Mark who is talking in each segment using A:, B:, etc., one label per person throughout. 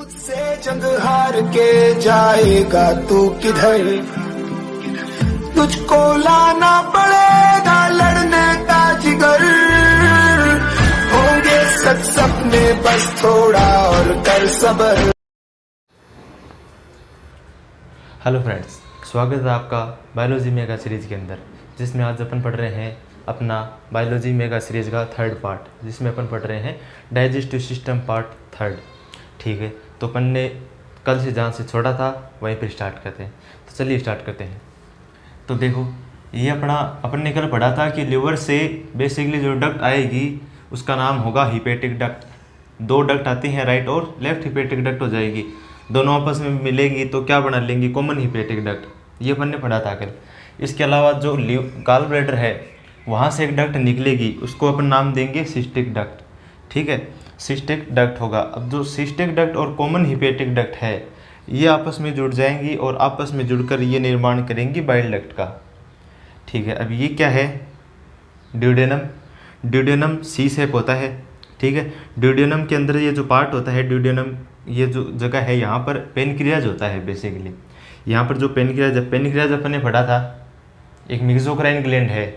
A: खुद से जंग हार के जाएगा तू किधर, तुझको लाना पड़ेगा लड़ने का जिगर, होंगे सच सपने बस थोड़ा और कर सब्र।
B: हेलो फ्रेंड्स, स्वागत है आपका बायोलॉजी मेगा सीरीज़ के अंदर, जिसमें आज अपन पढ़ रहे हैं अपना बायोलॉजी मेगा सीरीज़ का थर्ड पार्ट, जिसमें अपन पढ़ रहे हैं डाइजेस्टिव सिस्टम पार्ट थर्ड। ठीक है, तो अपन ने कल से जहाँ से छोड़ा था वहीं पर स्टार्ट करते हैं। तो चलिए स्टार्ट करते हैं। तो देखो, ये अपन ने कल पढ़ा था कि लिवर से बेसिकली जो डक्ट आएगी उसका नाम होगा हिपेटिक डक्ट। दो डक्ट आती हैं, राइट और लेफ्ट हिपेटिक डक्ट हो जाएगी, दोनों आपस में मिलेंगी तो क्या बना लेंगी, कॉमन हिपेटिक डक्ट। ये अपन ने पढ़ा था कल। इसके अलावा जो गॉल ब्लैडर है वहाँ से एक डक्ट निकलेगी, उसको अपन नाम देंगे सिस्टिक डक्ट। ठीक है, सिस्टिक डक्ट होगा। अब जो सिस्टिक डक्ट और कॉमन हिपेटिक डक्ट है ये आपस में जुड़ जाएंगी और आपस में जुड़कर ये निर्माण करेंगी बाइल डक्ट का। ठीक है, अब ये क्या है, ड्यूडेनम। ड्यूडेनम सी शेप होता है। ठीक है, ड्यूडेनम के अंदर ये जो पार्ट होता है, ड्यूडेनम ये जो जगह है यहाँ पर पेनक्रियाज होता है बेसिकली। यहाँ पर जो पेनक्रियाज अपन ने पढ़ा था, एक मेसोक्राइन ग्लैंड है।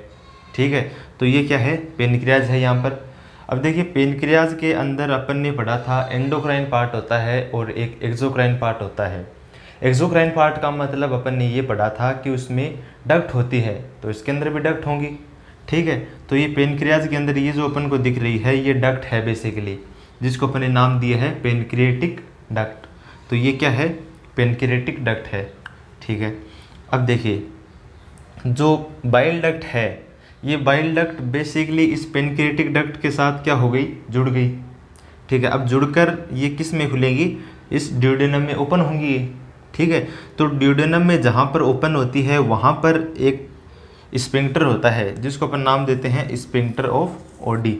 B: ठीक है, तो ये क्या है, पेनक्रियाज है यहाँ पर। अब देखिए, पेनक्रियाज के अंदर अपन ने पढ़ा था एंडोक्राइन पार्ट होता है और एक एक्सोक्राइन पार्ट होता है। एक्सोक्राइन पार्ट का मतलब अपन ने ये पढ़ा था कि उसमें डक्ट होती है, तो इसके अंदर भी डक्ट होंगी। ठीक है, तो ये पेनक्रियाज के अंदर ये जो अपन को दिख रही है ये डक्ट है बेसिकली, जिसको अपन ने नाम दिया है पेनक्रिएटिक डक्ट। तो ये क्या है, पेनक्रिएटिक डक्ट है। ठीक है, अब देखिए, जो बाइल डक्ट है ये बाइल डक्ट बेसिकली इस पेनक्रिएटिक डक्ट के साथ क्या हो गई, जुड़ गई। ठीक है, अब जुड़कर ये किस में खुलेगी, इस ड्यूडेनम में ओपन होंगी ये। ठीक है, तो ड्यूडेनम में जहाँ पर ओपन होती है वहाँ पर एक स्फिंक्टर होता है, जिसको अपन नाम देते हैं स्फिंक्टर ऑफ ओडी।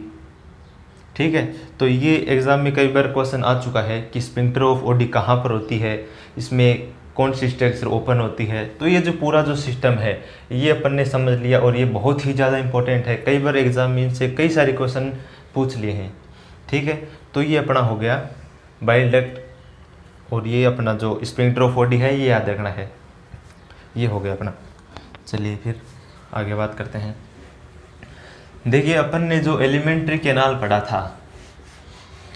B: ठीक है, तो ये एग्ज़ाम में कई बार क्वेश्चन आ चुका है कि स्फिंक्टर ऑफ ओडी कहाँ पर होती है, इसमें कौन सी स्ट्रक्चर ओपन होती है। तो ये जो पूरा जो सिस्टम है ये अपन ने समझ लिया और ये बहुत ही ज़्यादा इंपॉर्टेंट है। कई बार एग्जाम में से कई सारे क्वेश्चन पूछ लिए हैं। ठीक है, तो ये अपना हो गया बाइल डक्ट और ये अपना जो स्फिंक्टर ऑफ ओडी है ये याद रखना है। ये हो गया अपना। चलिए फिर आगे बात करते हैं। देखिए, अपन ने जो एलिमेंट्री कैनाल पढ़ा था,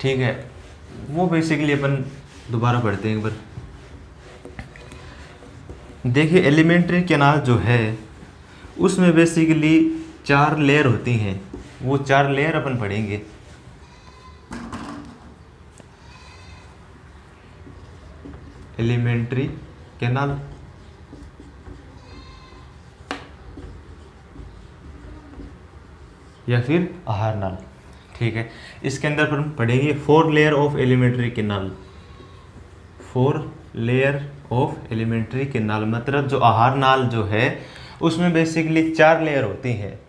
B: ठीक है, वो बेसिकली अपन दोबारा पढ़ते हैं एक बार। देखिए, एलिमेंट्री कैनाल जो है उसमें बेसिकली 4 लेयर होती हैं, वो 4 लेयर अपन पढ़ेंगे। एलिमेंट्री कैनाल या फिर आहार नाल। ठीक है, इसके अंदर अपन पढ़ेंगे 4 layer of alimentary canal. 4 layer of alimentary canal मतलब जो आहार नाल जो है उसमें बेसिकली 4 लेयर होती हैं,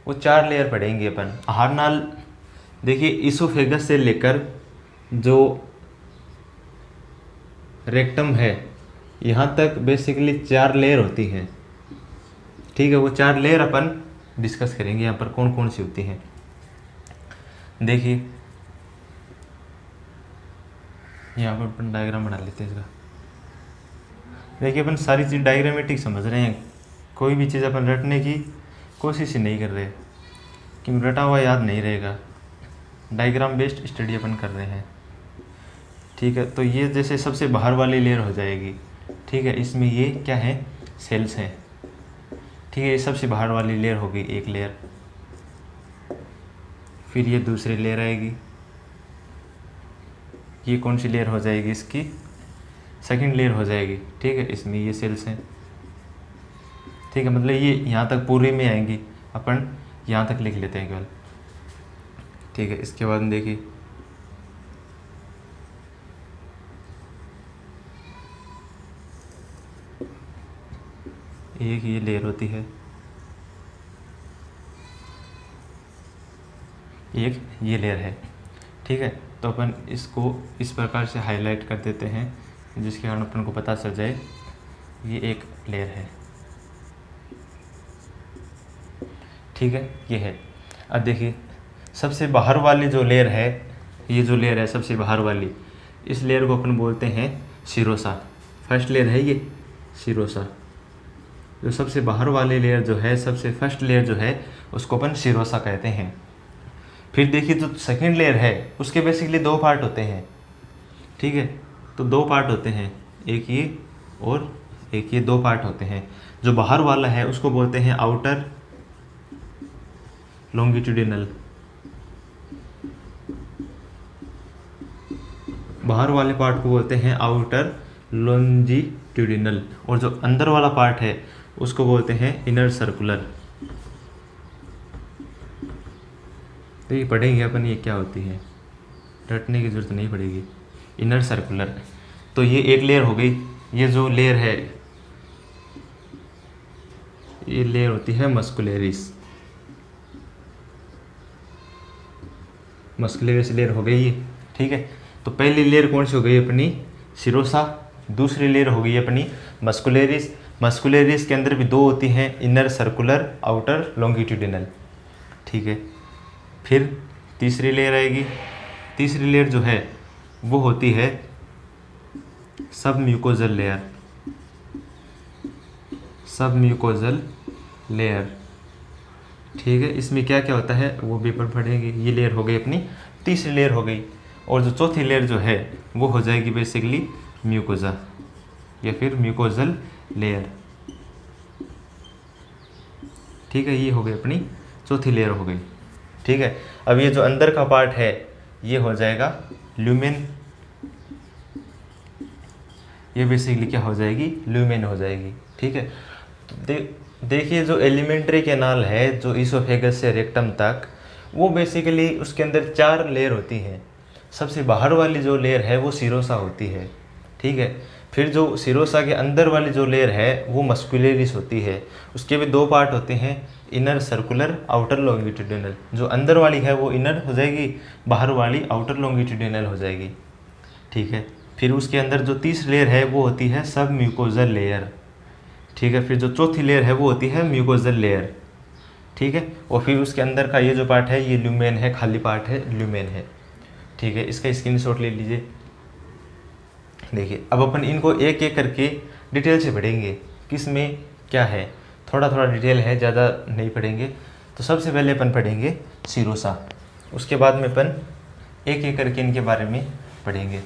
B: वो 4 लेयर पढ़ेंगे अपन। आहार नाल देखिए, इसोफेगस से लेकर जो रेक्टम है यहाँ तक बेसिकली 4 लेयर होती हैं। ठीक है, वो 4 लेयर अपन डिस्कस करेंगे यहाँ पर कौन कौन सी होती हैं। देखिए, यहाँ पर अपन डायग्राम बना लेते हैं इसका। देखिए, अपन सारी चीज़ डायग्रामेटिक समझ रहे हैं, कोई भी चीज़ अपन रटने की कोशिश ही नहीं कर रहे, क्योंकि रटा हुआ याद नहीं रहेगा। डायग्राम बेस्ड स्टडी अपन कर रहे हैं। ठीक है, तो ये जैसे सबसे बाहर वाली लेयर हो जाएगी। ठीक है, इसमें ये क्या है, सेल्स हैं। ठीक है, ये सबसे बाहर वाली लेयर होगी एक लेयर। फिर ये दूसरी लेयर आएगी, ये कौन सी लेयर हो जाएगी, इसकी सेकंड लेयर हो जाएगी। ठीक है, इसमें ये सेल्स हैं। ठीक है, मतलब ये यहाँ तक पूरी में आएंगी, अपन यहाँ तक लिख लेते हैं केवल। ठीक है, इसके बाद देखिए, एक ये लेयर होती है, एक ये लेयर है। ठीक है, तो अपन इसको इस प्रकार से हाईलाइट कर देते हैं जिसके कारण अपन को पता चल जाए ये एक लेयर है। ठीक है, ये है। अब देखिए, सबसे बाहर वाली जो लेयर है, ये जो लेयर है सबसे बाहर वाली, इस लेयर को अपन बोलते हैं सीरोसा। फर्स्ट लेयर है ये सीरोसा। जो सबसे बाहर वाले लेयर जो है, सबसे फर्स्ट लेयर जो है, उसको अपन सीरोसा कहते हैं। फिर देखिए जो सेकंड लेयर है उसके बेसिकली दो पार्ट होते हैं, ठीक है। तो दो पार्ट होते हैं, एक ये और एक ये, दो पार्ट होते हैं। जो बाहर वाला है उसको बोलते हैं आउटर लॉन्गिट्यूडिनल, बाहर वाले पार्ट को बोलते हैं आउटर लॉन्जिट्यूडिनल, और जो अंदर वाला पार्ट है उसको बोलते हैं इनर सर्कुलर। तो ये पढ़ेंगे अपन ये क्या होती है, रटने की जरूरत नहीं पड़ेगी। Inner circular. तो ये एक लेयर हो गई। ये जो लेयर है ये लेयर होती है मस्कुलरिस। मस्कुलरिस लेयर हो गई ये, ठीक है। तो पहली लेयर कौन सी हो गई अपनी, सीरोसा। दूसरी लेयर हो गई अपनी मस्कुलरिस। मस्कुलरिस के अंदर भी दो होती हैं, इनर सर्कुलर, आउटर लॉन्गिट्यूडिनल, ठीक है। फिर तीसरी लेयर आएगी। तीसरी लेयर जो है वो होती है सब म्यूकोजल लेयर। सब म्यूकोजल लेयर, ठीक है। इसमें क्या क्या होता है वो भी अपन पढ़ेंगे। ये लेयर हो गई अपनी तीसरी लेयर हो गई। और जो चौथी लेयर जो है वो हो जाएगी बेसिकली म्यूकोजा या फिर म्यूकोजल लेयर, ठीक है। ये हो गई अपनी चौथी लेयर हो गई, ठीक है। अब ये जो अंदर का पार्ट है ये हो जाएगा ल्यूमेन। ये बेसिकली क्या हो जाएगी, ल्यूमेन हो जाएगी, ठीक है। तो देखिए जो एलिमेंट्री कैनाल है जो इसोफेगस से रेक्टम तक, वो बेसिकली उसके अंदर 4 लेयर होती हैं। सबसे बाहर वाली जो लेयर है वो सीरोसा होती है, ठीक है। फिर जो सीरोसा के अंदर वाली जो लेयर है वो मस्कुलरिस होती है। उसके भी दो पार्ट होते हैं, इनर सर्कुलर, आउटर लॉन्गिट्यूडिनल। जो अंदर वाली है वो इनर हो जाएगी, बाहर वाली आउटर लॉन्गिट्यूडिनल हो जाएगी, ठीक है। फिर उसके अंदर जो तीसरी लेयर है वो होती है सब म्यूकोजल लेयर, ठीक है। फिर जो चौथी लेयर है वो होती है म्यूकोजल लेयर, ठीक है। और फिर उसके अंदर का ये जो पार्ट है ये ल्यूमेन है, खाली पार्ट है, ल्यूमेन है, ठीक है। इसका स्क्रीनशॉट ले लीजिए। देखिए अब अपन इनको एक एक करके डिटेल से पढ़ेंगे, किस में क्या है। थोड़ा थोड़ा डिटेल है, ज़्यादा नहीं पढ़ेंगे। तो सबसे पहले अपन पढ़ेंगे सीरोसा, उसके बाद में अपन एक एक करके इनके बारे में पढ़ेंगे।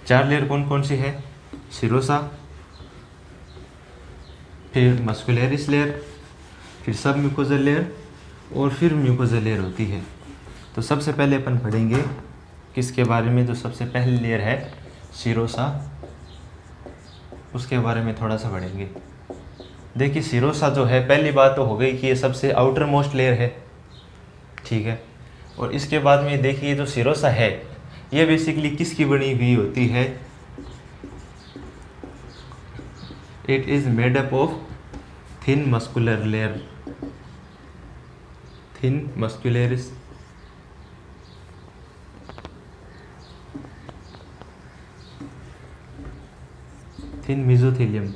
B: चार लेयर कौन कौन सी है, सीरोसा, फिर मस्कुलरिस लेयर, फिर सब म्यूकोजल लेयर और फिर म्यूकोजल लेयर होती है। तो सबसे पहले अपन पढ़ेंगे किसके बारे में, जो सबसे पहली लेयर है सीरोसा, उसके बारे में थोड़ा सा पढ़ेंगे। देखिए सीरोसा जो है, पहली बात तो हो गई कि ये सबसे आउटर मोस्ट लेयर है, ठीक है। और इसके बाद में देखिए जो सीरोसा है ये बेसिकली किसकी बनी हुई होती है, it is made up of thin muscular layer, thin muscularis, thin mesothelium.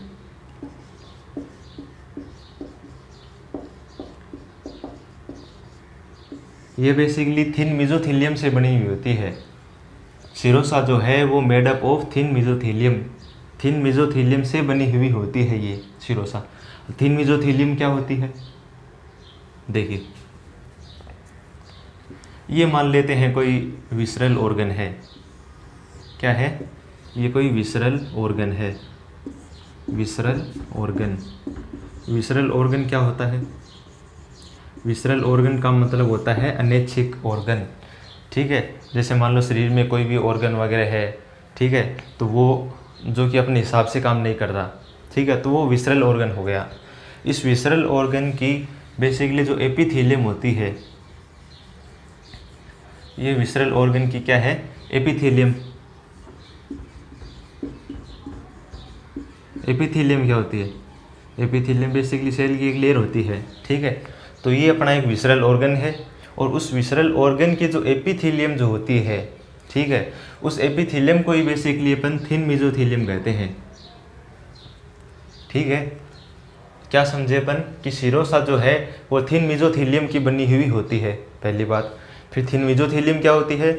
B: ये बेसिकली थिन मेसोथेलियम से बनी हुई होती है। सीरोसा जो है वो made up of thin mesothelium, thin mesothelium से बनी हुई होती है ये सीरोसा। थिन मेसोथेलियम क्या होती है, देखिए ये मान लेते हैं कोई विसरल ऑर्गन है, क्या है ये, कोई विसरल ऑर्गन है। विसरल ऑर्गन, विसरल ऑर्गन क्या होता है, विसरल ऑर्गन का मतलब होता है अनैच्छिक ऑर्गन, ठीक है। जैसे मान लो शरीर में कोई भी ऑर्गन वगैरह है, ठीक है, तो वो जो कि अपने हिसाब से काम नहीं कर रहा, ठीक है, तो वो विसरल ऑर्गन हो गया। इस विसरल ऑर्गन की बेसिकली जो एपिथेलियम होती है, ये विसरल ऑर्गन की क्या है, एपिथेलियम। एपिथेलियम क्या होती है, एपिथेलियम बेसिकली सेल की एक लेयर होती है, ठीक है। तो ये अपना एक विसरल ऑर्गन है, और उस विसरल ऑर्गन की जो एपिथेलियम जो होती है, ठीक है, उस एपिथेलियम को ही बेसिकली अपन थिन मेसोथेलियम कहते हैं, ठीक है। क्या समझे अपन कि सिरोसा जो है वो थिन मेसोथेलियम की बनी हुई होती है, पहली बात। फिर थिन मेसोथेलियम क्या होती है?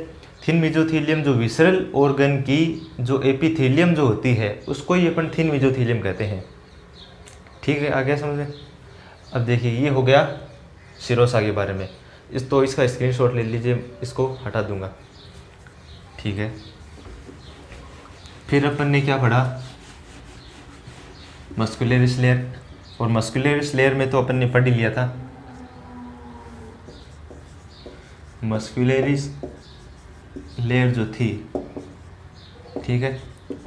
B: थिन मेसोथेलियम जो विसरल ऑर्गन की जो एपिथेलियम जो होती है उसको ही अपन थिन मेसोथेलियम कहते हैं। ठीक है, आ गया समझ में? अब देखिए ये हो गया सिरोसा के बारे में। इसका स्क्रीनशॉट ले लीजिए, इसको हटा दूंगा। ठीक है, फिर अपन ने क्या पढ़ा? Muscularis layer. और मस्कुलरिस लेयर में तो अपन ने पढ़ ही लिया था। मस्कुलरिस लेयर जो थी, ठीक है,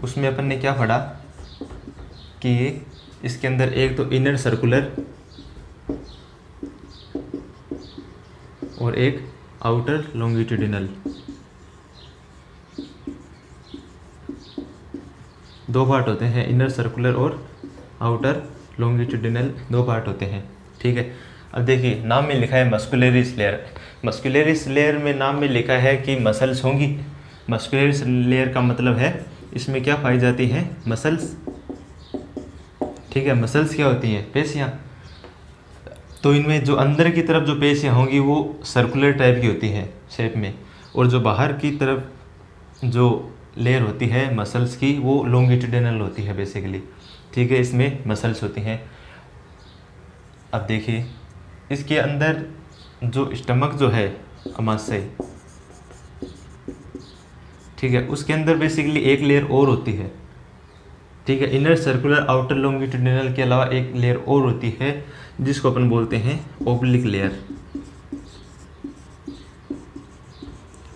B: उसमें अपन ने क्या पढ़ा कि इसके अंदर एक तो इनर सर्कुलर और एक आउटर लॉन्गिट्यूडिनल, दो पार्ट होते हैं। इनर सर्कुलर और आउटर लॉन्गिट्यूडिनल दो पार्ट होते हैं। ठीक है, अब देखिए नाम में लिखा है मस्कुलरिस लेयर। मस्कुलरिस लेयर में नाम में लिखा है कि मसल्स होंगी। मस्कुलरिस लेयर का मतलब है इसमें क्या पाई जाती हैं? मसल्स। ठीक है, मसल्स क्या होती हैं? पेशियाँ। तो इनमें जो अंदर की तरफ जो पेशियाँ होंगी वो सर्कुलर टाइप की होती हैं शेप में, और जो बाहर की तरफ जो लेयर होती है मसल्स की वो लॉन्गिट्यूडिनल होती है बेसिकली। ठीक है, इसमें मसल्स होती हैं। अब देखिए इसके अंदर जो स्टमक जो है अमाशय, ठीक है, उसके अंदर बेसिकली एक लेयर और होती है। ठीक है, इनर सर्कुलर आउटर लॉन्गिट्यूडिनल के अलावा एक लेयर और होती है जिसको अपन बोलते हैं ओब्लिक लेयर।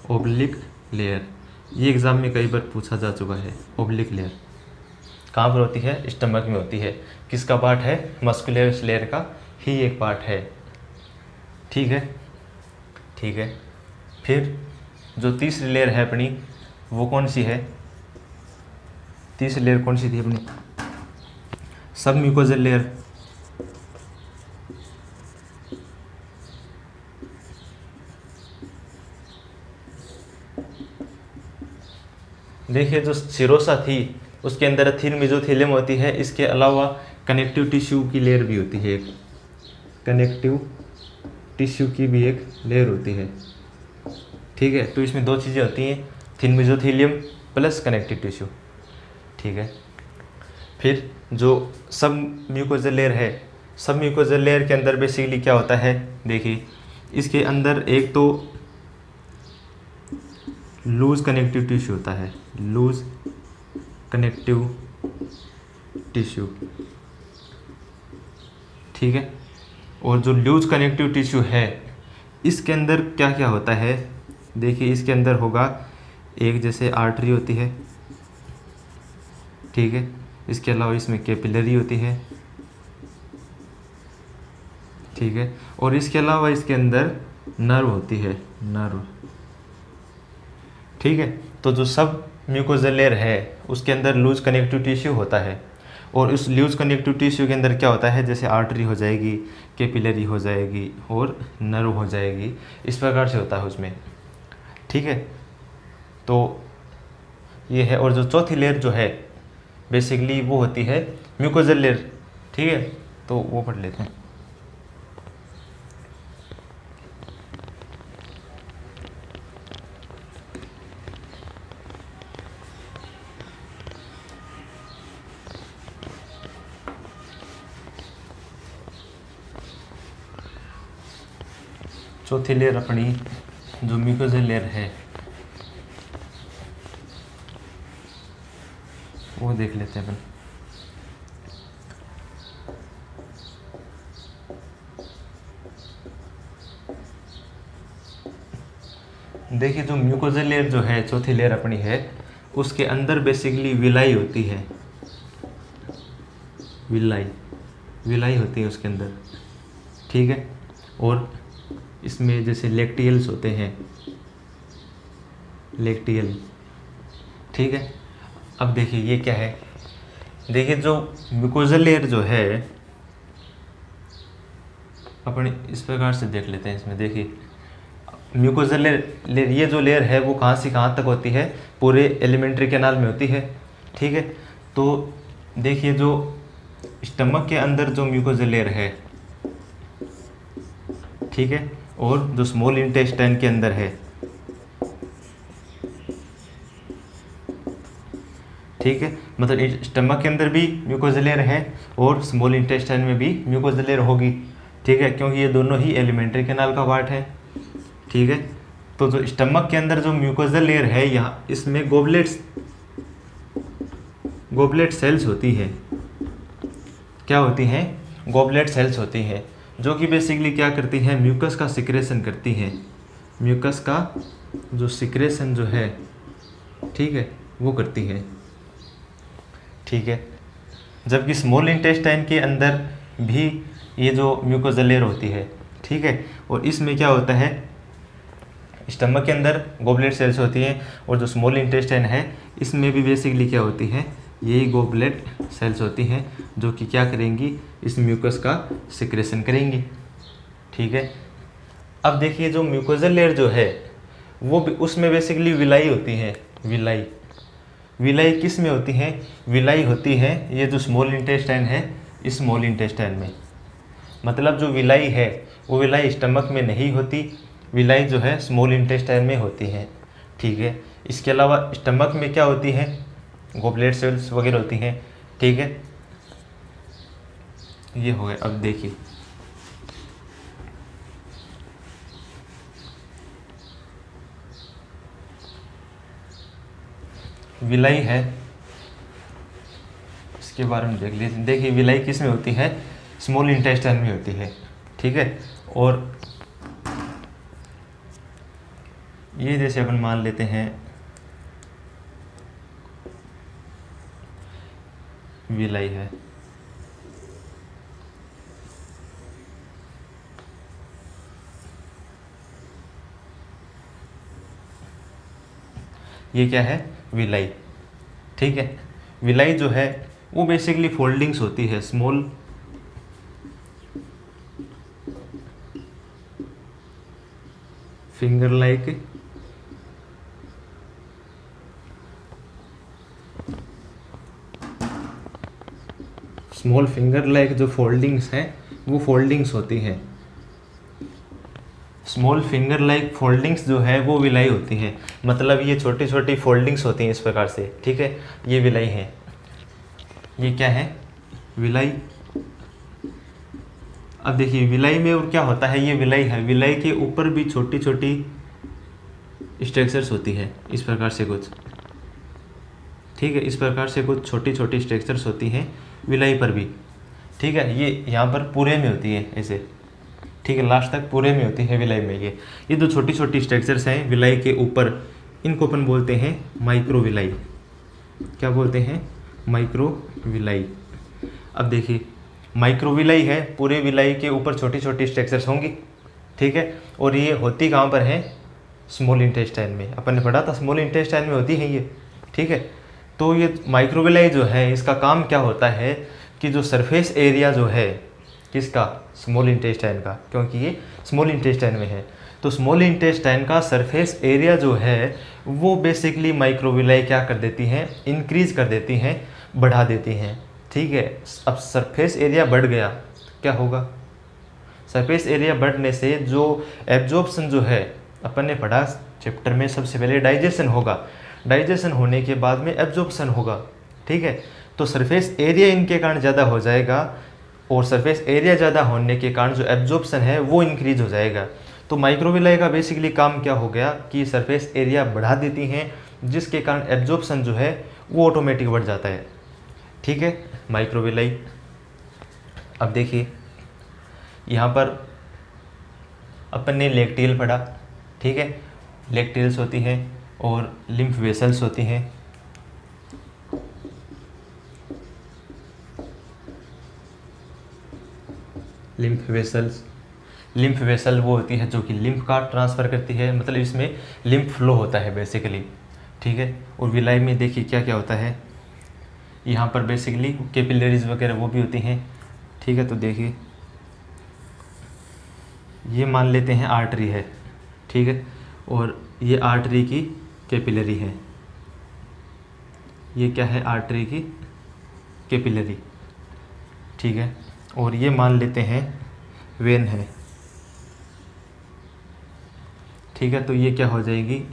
B: ओब्लिक लेयर, ये एग्जाम में कई बार पूछा जा चुका है। ओब्लिक लेयर कहाँ पर होती है? स्टमक में होती है। किसका पार्ट है? मस्कुलरिस लेयर का ही एक पार्ट है। ठीक है, ठीक है। फिर जो तीसरी लेयर है अपनी वो कौन सी है? तीसरी लेयर कौन सी थी अपनी? सब म्यूकोजल लेयर। देखिए जो सिरोसा थी उसके अंदर थिन मेसोथेलियम होती है। इसके अलावा कनेक्टिव टिश्यू की लेयर भी होती है, एक कनेक्टिव टिश्यू की भी एक लेयर होती है। ठीक है, तो इसमें दो चीज़ें होती हैं, thin mesothelium plus connective tissue. ठीक है, फिर जो सब म्यूकोजल लेयर है, सब म्यूकोजल लेयर के अंदर बेसिकली क्या होता है? देखिए इसके अंदर एक तो लूज कनेक्टिव टिश्यू होता है, लूज कनेक्टिव टिश्यू। ठीक है, और जो लूज कनेक्टिव टिश्यू है इसके अंदर क्या क्या होता है? देखिए इसके अंदर होगा एक जैसे आर्टरी होती है। ठीक है, इसके अलावा इसमें कैपिलरी होती है। ठीक है, और इसके अलावा इसके अंदर नर्व होती है, नर्व। ठीक है, तो जो सब म्यूकोजल लेयर है उसके अंदर लूज कनेक्टिव टिश्यू होता है, और उस लूज कनेक्टिव टिश्यू के अंदर क्या होता है? जैसे आर्टरी हो जाएगी, कैपिलरी हो जाएगी और नर्व हो जाएगी, इस प्रकार से होता है उसमें। ठीक है, तो ये है। और जो चौथी लेयर जो है बेसिकली वो होती है म्यूकोजल लेयर। ठीक है, तो वो पढ़ लेते हैं। चौथी लेयर अपनी जो म्यूकोजल लेयर है वो देख लेते हैं अपन। देखिए जो म्यूकोजल लेयर जो है चौथी लेयर अपनी है उसके अंदर बेसिकली विलाई होती है, विलाई होती है उसके अंदर। ठीक है, और इसमें जैसे लेक्टियल्स होते हैं, लेक्टियल। ठीक है, अब देखिए ये क्या है? देखिए जो म्यूकोजल लेयर जो है अपने इस प्रकार से देख लेते हैं। इसमें देखिए म्यूकोजल लेयर, ये जो लेयर है वो कहाँ से कहाँ तक होती है? पूरे एलिमेंट्री कैनाल में होती है। ठीक है, तो देखिए जो स्टमक के अंदर जो म्यूकोजल लेयर है, ठीक है, और जो स्मॉल इंटेस्टाइन के अंदर है, ठीक है, मतलब स्टमक के अंदर भी म्यूकोजल लेयर है और स्मॉल इंटेस्टाइन में भी म्यूकोजल लेयर होगी, ठीक है, क्योंकि ये दोनों ही एलिमेंट्री कैनाल का पार्ट है, ठीक है। तो जो स्टमक के अंदर जो म्यूकोजल लेयर है, यहाँ इसमें गोबलेट सेल्स होती है। क्या होती हैं? गोबलेट सेल्स होती हैं, जो कि बेसिकली क्या करती हैं, म्यूकस का सिक्रेशन करती हैं। म्यूकस का जो सिक्रेशन जो है, ठीक है, वो करती है, ठीक है। जबकि स्मॉल इंटेस्टाइन के अंदर भी ये जो म्यूकोजल लेयर होती है, ठीक है, और इसमें क्या होता है, स्टमक के अंदर गोबलेट सेल्स होती हैं और जो स्मॉल इंटेस्टाइन है इसमें भी बेसिकली क्या होती है, यही गोबलेट सेल्स होती हैं, जो कि क्या करेंगी, इस म्यूकस का सिक्रेशन करेंगी, ठीक है। अब देखिए जो म्यूकोजल लेयर जो है वो उसमें बेसिकली विलाई होती है। विलाई किस में होती है? विलाई होती है ये जो स्मॉल इंटेस्टाइन है, इस स्मॉल इंटेस्टाइन में। मतलब जो विलाई है वो विलाई स्टमक में नहीं होती, विलाई जो है स्मॉल इंटेस्टाइन में होती है, ठीक है। इसके अलावा स्टमक में क्या होती है, गोबलेट सेल्स वगैरह होती हैं, ठीक है। ये हो गया। अब देखिए विलाई है, इसके बारे में देख लीजिए। देखिए विलाई किस में होती है, स्मॉल इंटेस्टाइन में होती है, ठीक है। और ये जैसे अपन मान लेते हैं विलाई है, ये क्या है, विलाई, ठीक है। विलाई जो है वो बेसिकली फोल्डिंग्स होती है, स्मॉल फिंगर लाइक जो फोल्डिंग्स हैं वो फोल्डिंग्स होती हैं। स्मॉल फिंगर लाइक फोल्डिंग्स जो है वो विलाई होती हैं, मतलब ये छोटी छोटी फोल्डिंग्स होती हैं इस प्रकार से, ठीक है, ये विलाई हैं। ये क्या है, विलाई। अब देखिए विलाई में और क्या होता है, ये विलाई है, विलाई के ऊपर भी छोटी छोटी स्ट्रक्चर्स होती है इस प्रकार से कुछ, ठीक है, इस प्रकार से कुछ छोटी छोटी स्ट्रक्चर्स होती हैं विलाई पर भी, ठीक है। ये यहाँ पर पूरे में होती है ऐसे, ठीक है, लास्ट तक पूरे में होती है विलाई में। ये जो छोटी छोटी स्ट्रक्चर्स हैं विलाई के ऊपर, इनको अपन बोलते हैं माइक्रोविलाई। क्या बोलते हैं, माइक्रोविलाई। अब देखिए माइक्रोविलाई है, पूरे विलाई के ऊपर छोटी छोटी स्ट्रक्चर्स होंगी, ठीक है, और ये होती कहाँ पर है, स्मॉल इंटेस्टाइन में। अपन ने पढ़ा था स्मॉल इंटेस्टाइन में होती है ये, ठीक है। तो ये माइक्रोविलाई जो है इसका काम क्या होता है कि जो सरफेस एरिया जो है किसका, स्मॉल इंटेस्टाइन का, क्योंकि ये स्मॉल इंटेस्टाइन में है, तो स्मॉल इंटेस्टाइन का सरफेस एरिया जो है वो बेसिकली माइक्रोविलाई क्या कर देती हैं, इंक्रीज कर देती हैं, बढ़ा देती हैं, ठीक है। अब सरफेस एरिया बढ़ गया, क्या होगा, सरफेस एरिया बढ़ने से जो एब्जॉर्प्शन जो है, अपन ने पढ़ा चैप्टर में, सबसे पहले डाइजेशन होगा, डाइजेशन होने के बाद में एब्जॉर्प्शन होगा, ठीक है। तो सरफेस एरिया इनके कारण ज़्यादा हो जाएगा और सरफेस एरिया ज़्यादा होने के कारण जो एब्जॉर्प्शन है वो इंक्रीज हो जाएगा। तो माइक्रोविलाई का बेसिकली काम क्या हो गया कि सरफेस एरिया बढ़ा देती हैं, जिसके कारण एब्जॉर्प्शन जो है वो ऑटोमेटिक बढ़ जाता है, ठीक है, माइक्रोविलाई। अब देखिए यहाँ पर अपन ने लेक्टियल पढ़ा, ठीक है, लेक्टियल्स होती हैं और लिम्फ वेसल्स होती हैं, लिम्फ वेसल वो होती है जो कि लिम्फ का ट्रांसफ़र करती है, मतलब इसमें लिम्फ फ्लो होता है बेसिकली, ठीक है। और विलाई में देखिए क्या क्या होता है, यहाँ पर बेसिकली कैपिलरीज वगैरह वो भी होती हैं, ठीक है। तो देखिए ये मान लेते हैं आर्टरी है, ठीक है, और ये आर्टरी की कैपिलरी है, ये क्या है, आर्टरी की कैपिलरी, ठीक है। और ये मान लेते हैं वेन है, ठीक है। तो ये क्या हो जाएगी,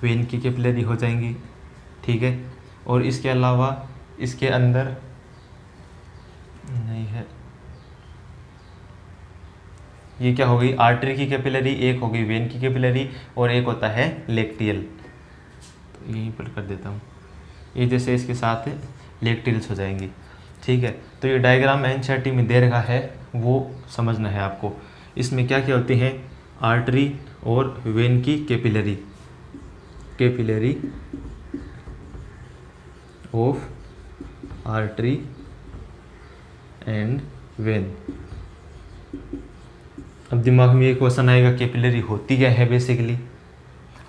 B: वेन की कैपिलरी हो जाएंगी, ठीक है। और इसके अलावा इसके अंदर नहीं है, ये क्या हो गई, आर्टरी की कैपिलरी, एक हो गई वेन की कैपिलरी, और एक होता है लेक्टियल। तो यहीं पर कर देता हूँ, ये जैसे इसके साथ लेक्टियल्स हो जाएंगी, ठीक है। तो ये डायग्राम एनसीईआरटी में दे रखा है, वो समझना है आपको। इसमें क्या क्या होती हैं, आर्टरी और वेन की capillary, capillary of artery and when. अब दिमाग में एक क्वेश्चन आएगा, कैपिलरी होती क्या है बेसिकली।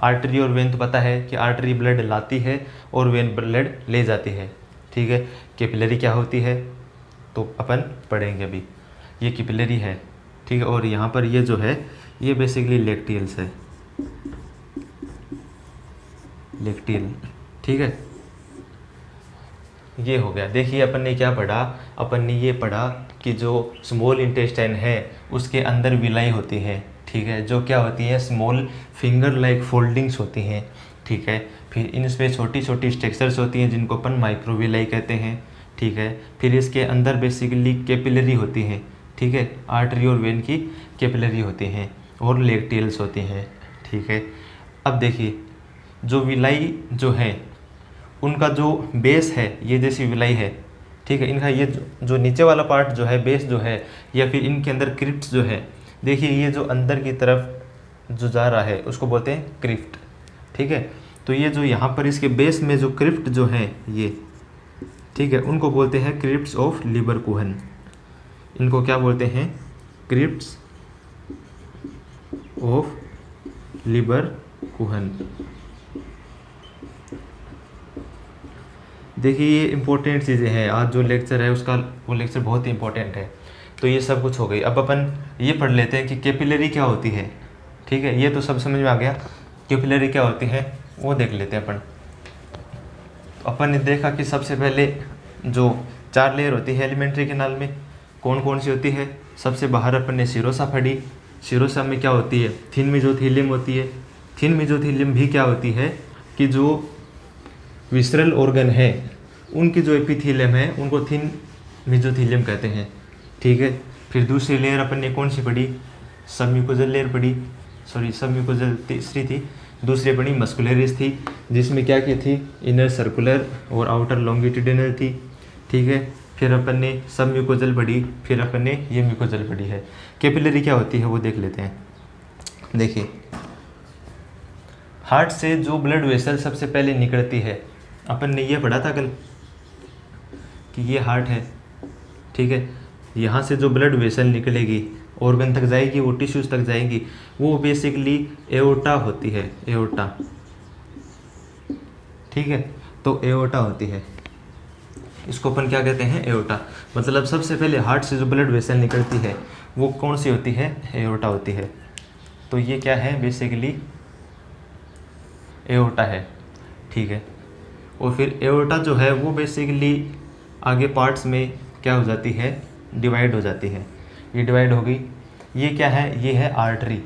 B: आर्टरी और वेन तो पता है कि आर्टरी ब्लड लाती है और वेन ब्लड ले जाती है, ठीक है। कैपिलरी क्या होती है तो अपन पढ़ेंगे अभी। ये कैपिलरी है, ठीक है। और यहाँ पर ये जो है ये बेसिकली लेक्टियल्स है, लेक्टियल, ठीक है। ये हो गया। देखिए अपन ने क्या पढ़ा, अपन ने ये पढ़ा कि जो स्मॉल इंटेस्टाइन है उसके अंदर विलाई होती है, ठीक है, जो क्या होती है, स्मॉल फिंगर लाइक फोल्डिंग्स होती हैं, ठीक है। फिर इनमें छोटी छोटी स्ट्रक्चर्स होती हैं जिनको अपन माइक्रोविलाई कहते हैं, ठीक है। फिर इसके अंदर बेसिकली कैपिलरी होती हैं, ठीक है, आर्टरी और वेन की कैपिलरी होती हैं और लेक्टियल्स होती हैं, ठीक है। अब देखिए जो विलाई जो है उनका जो बेस है, ये जैसी विलाई है, ठीक है, इनका ये जो नीचे वाला पार्ट जो है, बेस जो है, या फिर इनके अंदर क्रिप्ट जो है, देखिए ये जो अंदर की तरफ जो जा रहा है उसको बोलते हैं क्रिप्ट, ठीक है। तो ये जो यहाँ पर इसके बेस में जो क्रिप्ट जो है ये, ठीक है, उनको बोलते हैं क्रिप्ट्स ऑफ लीबरकुहन। इनको क्या बोलते हैं, क्रिप्ट्स ऑफ लीबरकुहन। देखिए ये इंपॉर्टेंट चीज़ें हैं, आज जो लेक्चर है उसका वो लेक्चर बहुत ही इंपॉर्टेंट है। तो ये सब कुछ हो गई। अब अपन ये पढ़ लेते हैं कि कैपिलरी क्या होती है, ठीक है। ये तो सब समझ में आ गया, कैपिलरी क्या होती है वो देख लेते हैं अपन। तो अपन ने देखा कि सबसे पहले जो 4 लेयर होती है एलिमेंट्री कैनाल में, कौन कौन सी होती है। सबसे बाहर अपन ने सिरोसा पढ़ी। सिरोसा में क्या होती है, थिन मेसोथीलियम होती है। थिन मेसोथीलियम भी क्या होती है कि जो विसरल ऑर्गन है उनकी जो एपिथीलियम है उनको थिन मेसोथीलियम कहते हैं, ठीक है। फिर दूसरी लेयर अपन ने कौन सी पढ़ी, सबम्यूकोजल लेयर पढ़ी, सॉरी सबम्यूकोजल तीसरी थी, दूसरी पढ़ी मस्कुलरिस थी, जिसमें क्या की थी, इनर सर्कुलर और आउटर लॉन्गिट्यूडिनल थी, ठीक है। फिर अपन ने सबम्यूकोजल पढ़ी, फिर अपन ने ये म्यूकोजल पढ़ी है। कैपिलरी क्या होती है वो देख लेते हैं। देखिए हार्ट से जो ब्लड वेसल सबसे पहले निकलती है, अपन ने ये पढ़ा था कल कि ये हार्ट है, ठीक है। यहाँ से जो ब्लड वेसल निकलेगी ऑर्गन तक जाएगी, वो टिश्यूज तक जाएगी, वो बेसिकली एओर्टा होती है, एओर्टा, ठीक है। तो एओर्टा होती है, इसको अपन क्या कहते हैं, एओर्टा। मतलब सबसे पहले हार्ट से जो ब्लड वेसल निकलती है वो कौन सी होती है, एओर्टा होती है। तो ये क्या है, बेसिकली एओर्टा है, ठीक है। और फिर एओर्टा जो है वो बेसिकली आगे पार्ट्स में क्या हो जाती है, डिवाइड हो जाती है। ये डिवाइड हो गई। ये क्या है, ये है आर्टरी,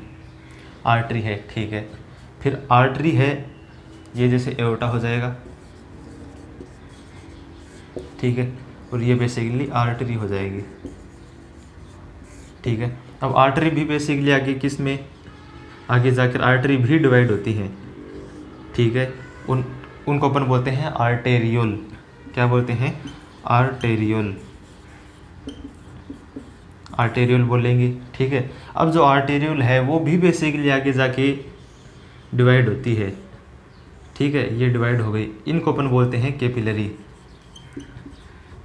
B: आर्टरी है, ठीक है। फिर आर्टरी है, ये जैसे एओर्टा हो जाएगा, ठीक है। और ये बेसिकली आर्टरी हो जाएगी, ठीक है। अब आर्टरी भी बेसिकली आगे किस में, आगे जाकर आर्टरी भी डिवाइड होती है, ठीक है। उनको अपन बोलते हैं आर्टेरियोल। क्या बोलते हैं, आर्टेरियोल, आर्टेरियोल बोलेंगे, ठीक है। अब जो आर्टेरियोल है वो भी बेसिकली आगे जाके डिवाइड होती है, ठीक है। ये डिवाइड हो गई। इनको अपन बोलते हैं कैपिलरी।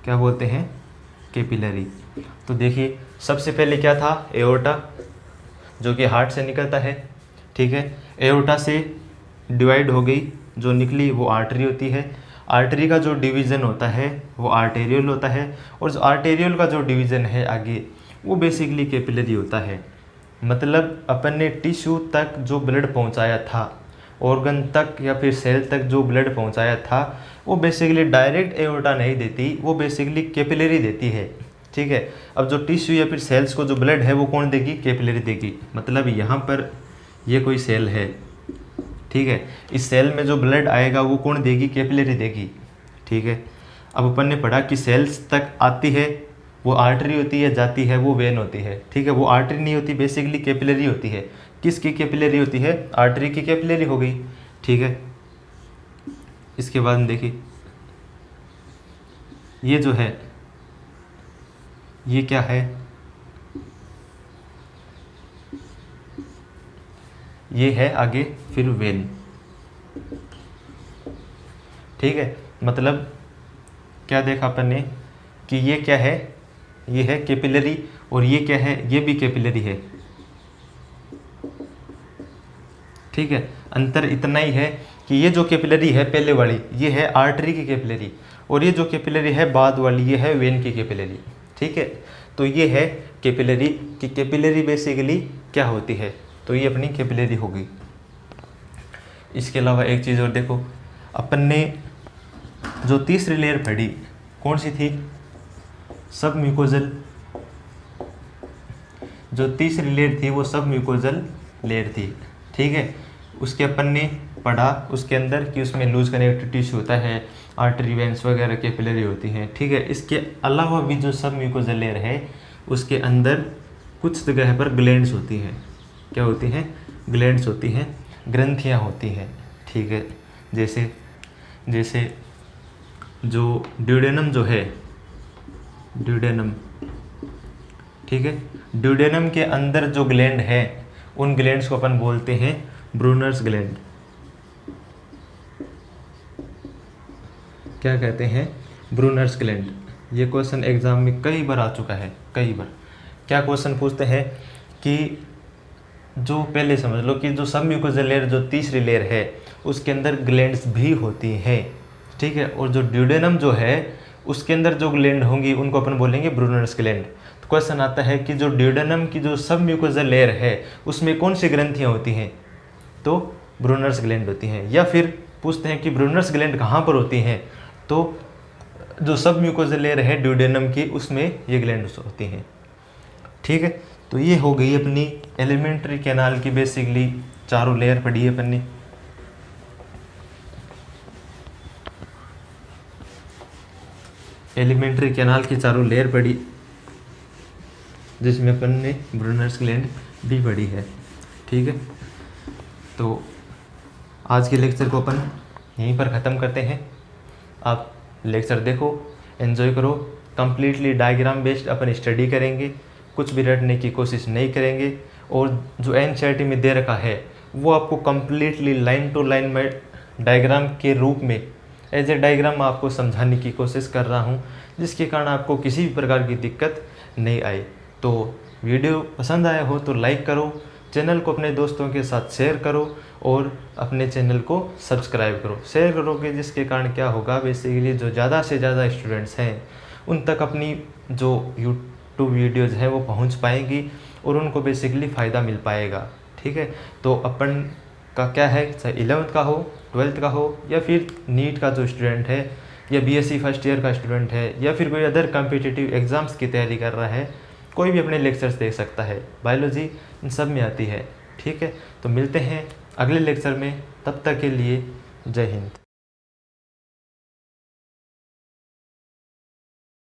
B: क्या बोलते हैं, कैपिलरी। तो देखिए सबसे पहले क्या था, एओर्टा, जो कि हार्ट से निकलता है, ठीक है। एओर्टा से डिवाइड हो गई, जो निकली वो आर्टरी होती है। आर्टरी का जो डिवीज़न होता है वो आर्टेरियल होता है, और जो आर्टेरियल का जो डिवीज़न है आगे वो बेसिकली कैपिलरी होता है। मतलब अपन ने टिश्यू तक जो ब्लड पहुंचाया था, ऑर्गन तक या फिर सेल तक जो ब्लड पहुंचाया था, वो बेसिकली डायरेक्ट एओर्टा नहीं देती, वो बेसिकली कैपिलरी देती है, ठीक है। अब जो टिश्यू या फिर सेल्स को जो ब्लड है वो कौन देगी, कैपिलरी देगी। मतलब यहाँ पर ये कोई सेल है, ठीक है, इस सेल में जो ब्लड आएगा वो कौन देगी, कैपिलरी देगी, ठीक है। अब अपन ने पढ़ा कि सेल्स तक आती है वो आर्टरी होती है, जाती है वो वेन होती है, ठीक है। वो आर्टरी नहीं होती, बेसिकली कैपिलरी होती है। किसकी कैपिलरी होती है, आर्टरी की कैपिलरी हो गई, ठीक है। इसके बाद देखिए ये जो है ये क्या है, ये है आगे फिर वेन, ठीक है। मतलब क्या देखा अपन ने कि ये क्या है, ये है कैपिलरी, और ये क्या है, ये भी कैपिलरी है, ठीक है। अंतर इतना ही है कि ये जो कैपिलरी है पहले वाली ये है आर्टरी की कैपिलरी, और ये जो कैपिलरी है बाद वाली ये है वेन की कैपिलरी, ठीक है। तो ये है कैपिलरी की कैपिलरी बेसिकली क्या होती है, तो ये अपनी कैपिलरी होगी। इसके अलावा एक चीज़ और देखो, अपन ने जो तीसरी लेयर पढ़ी कौन सी थी, सब म्यूकोजल। जो तीसरी लेयर थी वो सब म्यूकोजल लेयर थी, ठीक है। उसके अपन ने पढ़ा उसके अंदर कि उसमें लूज कनेक्टिव टिश्यू होता है, आर्टरी वेंस वगैरह कैपिलरी होती हैं, ठीक है। इसके अलावा भी जो सब म्यूकोजल लेयर है उसके अंदर कुछ जगह पर ग्लैंड्स होती हैं। क्या होती हैं, ग्लैंड्स होती हैं, ग्रंथियाँ होती हैं, ठीक है। जैसे जो ड्यूडेनम जो है, ड्यूडेनम, ठीक है, ड्यूडेनम के अंदर जो ग्लैंड है उन ग्लैंड्स को अपन बोलते हैं ब्रूनर्स ग्लैंड। क्या कहते हैं, ब्रूनर्स ग्लैंड। ये क्वेश्चन एग्जाम में कई बार आ चुका है, कई बार। क्या क्वेश्चन पूछते हैं कि जो पहले समझ लो कि जो सब म्यूकोजल लेयर जो तीसरी लेयर है उसके अंदर ग्लैंड्स भी होती हैं, ठीक है। और जो ड्यूडेनम जो है उसके अंदर जो ग्लैंड होंगी उनको अपन बोलेंगे ब्रूनर्स ग्लैंड। तो क्वेश्चन आता है कि जो ड्यूडेनम की जो सब म्यूकोजल लेयर है उसमें कौन सी ग्रंथियाँ होती हैं, तो ब्रूनर्स ग्लैंड होती हैं। या फिर पूछते हैं कि ब्रूनर्स ग्लैंड कहाँ पर होती हैं, तो जो सब म्यूकोजल लेयर है ड्यूडेनम की उसमें ये ग्लैंड्स होती हैं, ठीक है। तो ये हो गई अपनी एलिमेंट्री कैनाल की बेसिकली चारों लेयर पढ़ी है अपन ने। एलिमेंट्री कैनाल की चारों लेयर पढ़ी जिसमें अपन ने ब्रूनर्स ग्लैंड भी पढ़ी है, ठीक है। तो आज के लेक्चर को अपन यहीं पर ख़त्म करते हैं। आप लेक्चर देखो, एंजॉय करो। कंप्लीटली डायग्राम बेस्ड अपन स्टडी करेंगे, कुछ भी रटने की कोशिश नहीं करेंगे। और जो एनसीईआरटी में दे रखा है वो आपको कंप्लीटली लाइन टू लाइन में डायग्राम के रूप में एज ए डायग्राम आपको समझाने की कोशिश कर रहा हूँ, जिसके कारण आपको किसी भी प्रकार की दिक्कत नहीं आए। तो वीडियो पसंद आया हो तो लाइक करो, चैनल को अपने दोस्तों के साथ शेयर करो और अपने चैनल को सब्सक्राइब करो। शेयर करोगे जिसके कारण क्या होगा, बेसिकली जो ज़्यादा से ज़्यादा स्टूडेंट्स हैं उन तक अपनी जो यूट्यूब वीडियोज़ हैं वो पहुंच पाएंगी और उनको बेसिकली फ़ायदा मिल पाएगा, ठीक है। तो अपन का क्या है, चाहे 11th का हो, 12th का हो, या फिर नीट का जो स्टूडेंट है, या बीएससी फर्स्ट ईयर का स्टूडेंट है, या फिर कोई अदर कॉम्पिटिटिव एग्ज़ाम्स की तैयारी कर रहा है, कोई भी अपने लेक्चर्स देख सकता है। बायोलॉजी इन सब में आती है, ठीक है। तो मिलते हैं अगले लेक्चर में, तब तक के लिए जय हिंद।